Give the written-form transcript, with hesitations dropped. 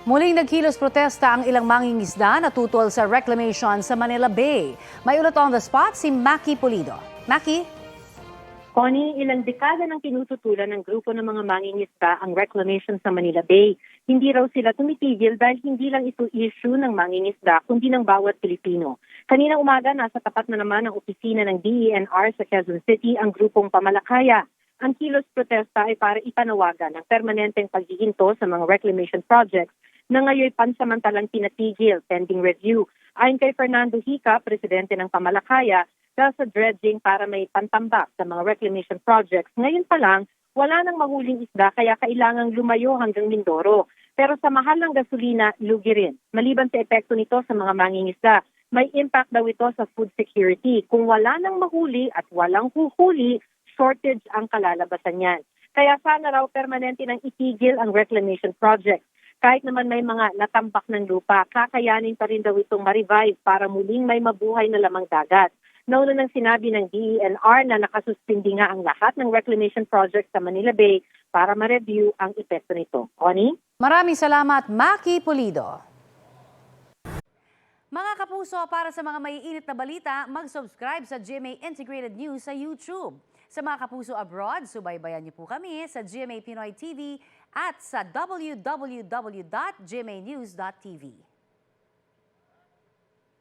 Muling nagkilos protesta ang ilang mangingisda na tutol sa reclamation sa Manila Bay. May ulat on the spot si Maki Pulido. Maki? Connie, ilang dekada nang tinututulan ng grupo ng mga mangingisda ang reclamation sa Manila Bay. Hindi raw sila tumitigil dahil hindi lang ito issue ng mangingisda kundi ng bawat Pilipino. Kaninang umaga, nasa tapat na naman ang opisina ng DENR sa Quezon City ang grupong Pamalakaya. Ang kilos protesta ay para ipanawagan ang permanenteng paghihinto sa mga reclamation projects na ngayon pansamantalang pinatigil pending review. Ayon kay Fernando Hica, presidente ng Pamalakaya, dahil sa dredging para may pantambak sa mga reclamation projects, ngayon pa lang, wala nang mahuling isda kaya kailangang lumayo hanggang Mindoro. Pero sa mahal ng gasolina, lugi rin. Maliban sa epekto nito sa mga mangingisda, may impact daw ito sa food security. Kung wala nang mahuli at walang huhuli, shortage ang kalalabasan niyan. Kaya sana raw permanente nang itigil ang reclamation projects. Kahit naman may mga natambak ng lupa, kakayanin pa rin daw itong ma-revive para muling may mabuhay na lamang dagat. Nauna nang sinabi ng DENR na nakasuspindi nga ang lahat ng reclamation project sa Manila Bay para ma-review ang epekto nito. Connie? Maraming salamat, Maki Pulido. Mga kapuso, para sa mga maiinit na balita, mag-subscribe sa GMA Integrated News sa YouTube. Sa mga kapuso abroad, subaybayan niyo po kami sa GMA Pinoy TV at sa www.gmanews.tv.